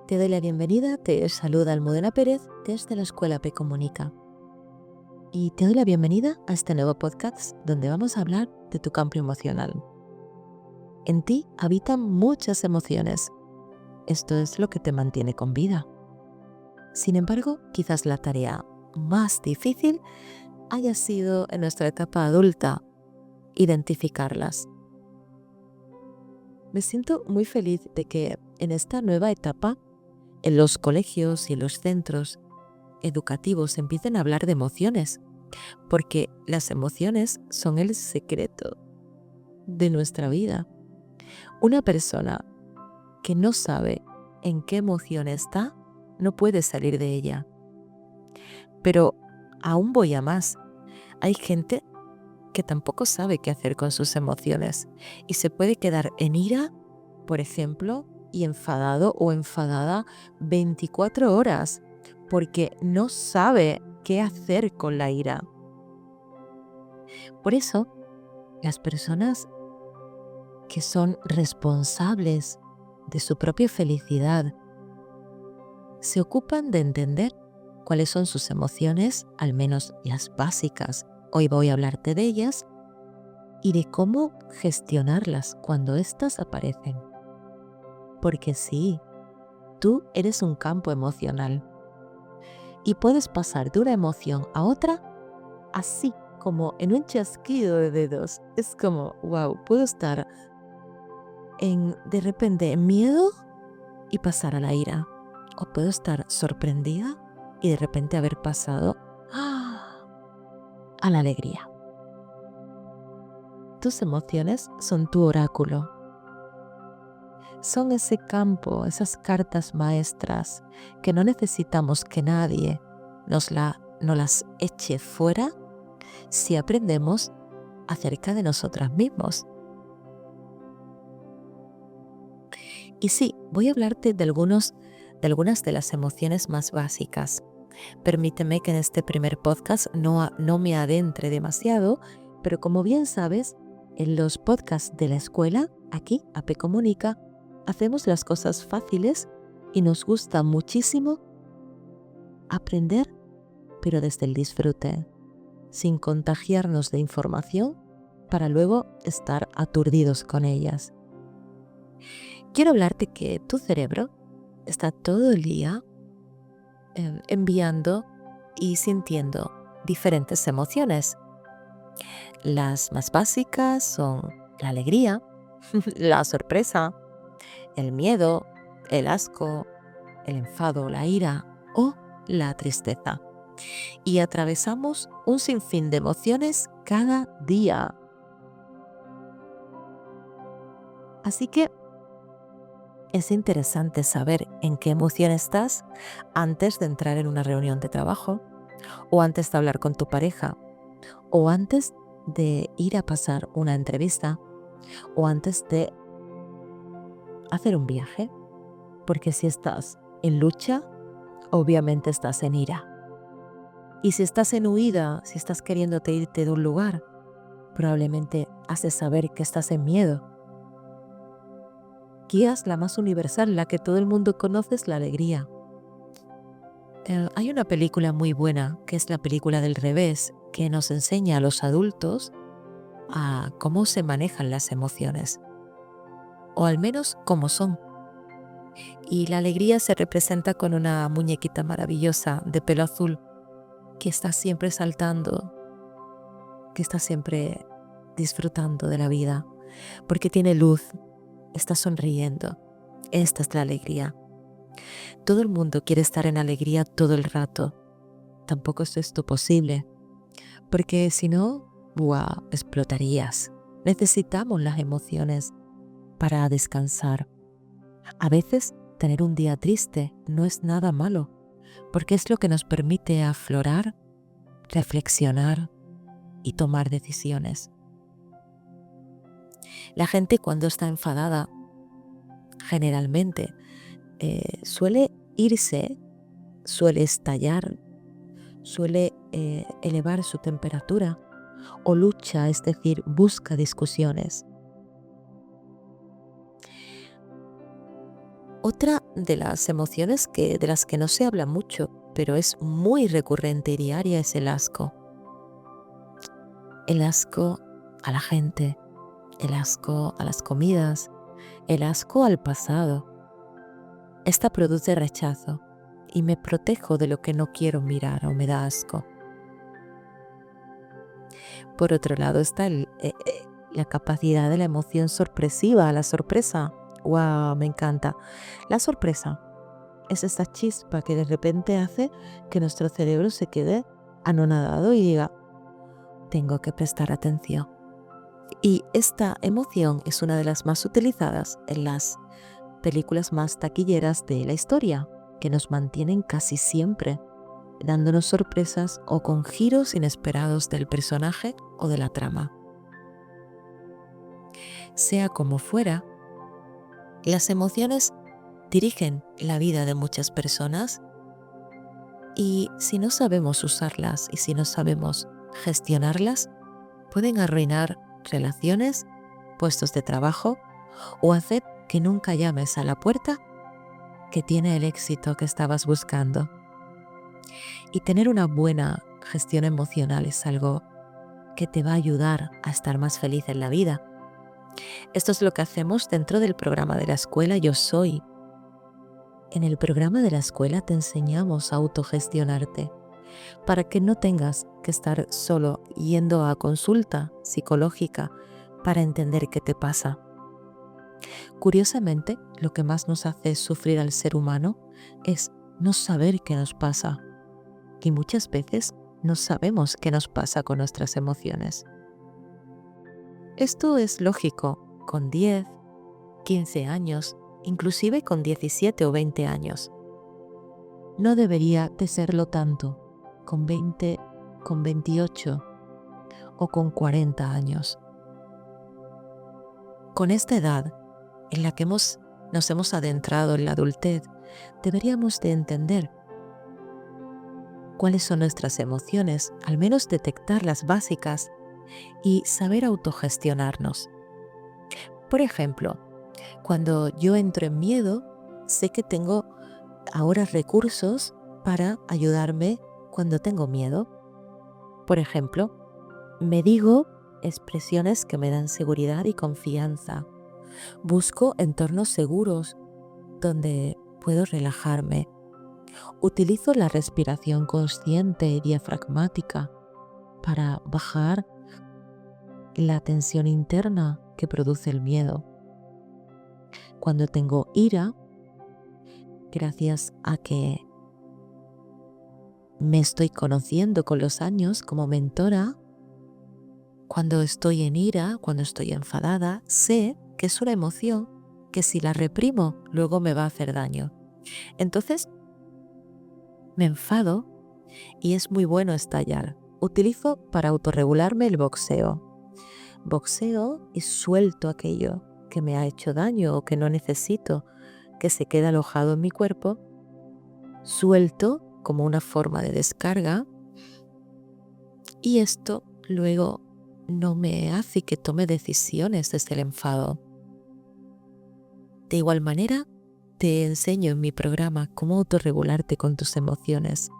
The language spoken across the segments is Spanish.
Te doy la bienvenida, te saluda Almudena Pérez desde la Escuela P Comunica. Y te doy la bienvenida a este nuevo podcast donde vamos a hablar de tu campo emocional. En ti habitan muchas emociones. Esto es lo que te mantiene con vida. Sin embargo, quizás la tarea más difícil haya sido en nuestra etapa adulta identificarlas. Me siento muy feliz de que en esta nueva etapa, en los colegios y en los centros educativos empiecen a hablar de emociones, porque las emociones son el secreto de nuestra vida. Una persona que no sabe en qué emoción está, no puede salir de ella. Pero aún voy a más. Hay gente que tampoco sabe qué hacer con sus emociones y se puede quedar en ira, por ejemplo, y enfadado o enfadada 24 horas porque no sabe qué hacer con la ira. Por eso, las personas que son responsables de su propia felicidad se ocupan de entender cuáles son sus emociones, al menos las básicas. Hoy voy a hablarte de ellas y de cómo gestionarlas cuando éstas aparecen. Porque sí, tú eres un campo emocional y puedes pasar de una emoción a otra así como en un chasquido de dedos. Es como, wow, puedo estar de repente en miedo y pasar a la ira. O puedo estar sorprendida y de repente haber pasado a la alegría. Tus emociones son tu oráculo. Son ese campo, esas cartas maestras que no necesitamos que nadie nos las eche fuera si aprendemos acerca de nosotras mismos. Y sí, voy a hablarte de algunas de las emociones más básicas. Permíteme que en este primer podcast no me adentre demasiado, pero como bien sabes, en los podcasts de la escuela, aquí, AP Comunica, hacemos las cosas fáciles y nos gusta muchísimo aprender, pero desde el disfrute, sin contagiarnos de información para luego estar aturdidos con ellas. Quiero hablarte que tu cerebro está todo el día enviando y sintiendo diferentes emociones. Las más básicas son la alegría, la sorpresa, el miedo, el asco, el enfado, la ira o la tristeza. Y atravesamos un sinfín de emociones cada día. Así que es interesante saber en qué emoción estás antes de entrar en una reunión de trabajo, o antes de hablar con tu pareja, o antes de ir a pasar una entrevista, o antes de hacer un viaje. Porque si estás en lucha, obviamente estás en ira. Y si estás en huida, si estás queriéndote irte de un lugar, probablemente has de saber que estás en miedo. Quizás la más universal, la que todo el mundo conoce, es la alegría. Hay una película muy buena, que es la película del revés, que nos enseña a los adultos a cómo se manejan las emociones, o al menos cómo son. Y la alegría se representa con una muñequita maravillosa de pelo azul que está siempre saltando, que está siempre disfrutando de la vida, porque tiene luz, está sonriendo. Esta es la alegría. Todo el mundo quiere estar en alegría todo el rato. Tampoco es esto posible, porque si no, explotarías. Necesitamos las emociones para descansar. A veces tener un día triste no es nada malo, porque es lo que nos permite aflorar, reflexionar y tomar decisiones. La gente cuando está enfadada, generalmente, suele irse, suele estallar, suele elevar su temperatura o lucha, es decir, busca discusiones. Otra de las emociones de las que no se habla mucho, pero es muy recurrente y diaria, es el asco. El asco a la gente, el asco a las comidas, el asco al pasado. Esta produce rechazo y me protejo de lo que no quiero mirar o me da asco. Por otro lado está la capacidad de la emoción sorpresiva, la sorpresa. ¡Wow! Me encanta. La sorpresa es esta chispa que de repente hace que nuestro cerebro se quede anonadado y diga, tengo que prestar atención. Y esta emoción es una de las más utilizadas en las películas más taquilleras de la historia, que nos mantienen casi siempre dándonos sorpresas o con giros inesperados del personaje o de la trama. Sea como fuera, las emociones dirigen la vida de muchas personas y si no sabemos usarlas y si no sabemos gestionarlas, pueden arruinar relaciones, puestos de trabajo o hacer que nunca llames a la puerta que tiene el éxito que estabas buscando. Y tener una buena gestión emocional es algo que te va a ayudar a estar más feliz en la vida. Esto es lo que hacemos dentro del programa de la escuela Yo Soy. En el programa de la escuela te enseñamos a autogestionarte para que no tengas que estar solo yendo a consulta psicológica para entender qué te pasa. Curiosamente, lo que más nos hace sufrir al ser humano es no saber qué nos pasa. Y muchas veces no sabemos qué nos pasa con nuestras emociones. Esto es lógico con 10, 15 años, inclusive con 17 o 20 años. No debería de serlo tanto con 20, con 28 o con 40 años. Con esta edad en la que nos hemos adentrado en la adultez, deberíamos de entender cuáles son nuestras emociones, al menos detectar las básicas y saber autogestionarnos. Por ejemplo, cuando yo entro en miedo, sé que tengo ahora recursos para ayudarme cuando tengo miedo. Por ejemplo, me digo expresiones que me dan seguridad y confianza. Busco entornos seguros donde puedo relajarme. Utilizo la respiración consciente y diafragmática para bajar la tensión interna que produce el miedo. Cuando tengo ira, gracias a que me estoy conociendo con los años como mentora, cuando estoy en ira, cuando estoy enfadada, sé que es una emoción que si la reprimo, luego me va a hacer daño. Entonces, me enfado y es muy bueno estallar. Utilizo para autorregularme el boxeo. Boxeo y suelto aquello que me ha hecho daño o que no necesito, que se queda alojado en mi cuerpo. Suelto como una forma de descarga y esto luego no me hace que tome decisiones desde el enfado. De igual manera, te enseño en mi programa cómo autorregularte con tus emociones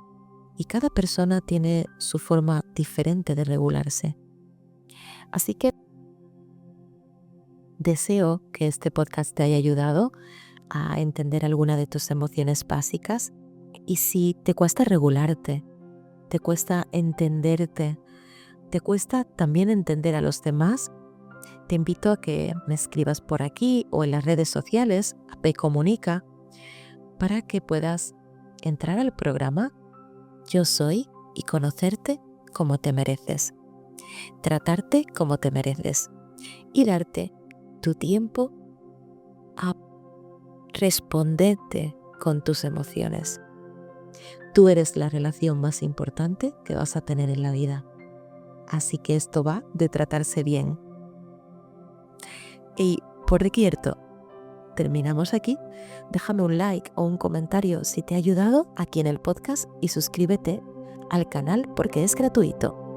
y cada persona tiene su forma diferente de regularse. Así que deseo que este podcast te haya ayudado a entender alguna de tus emociones básicas y si te cuesta regularte, te cuesta entenderte, te cuesta también entender a los demás, te invito a que me escribas por aquí o en las redes sociales, AP Comunica, para que puedas entrar al programa Yo Soy y conocerte como te mereces, tratarte como te mereces y darte tu tiempo a responderte con tus emociones. Tú eres la relación más importante que vas a tener en la vida. Así que esto va de tratarse bien. Y por cierto, terminamos aquí. Déjame un like o un comentario si te ha ayudado aquí en el podcast y suscríbete al canal porque es gratuito.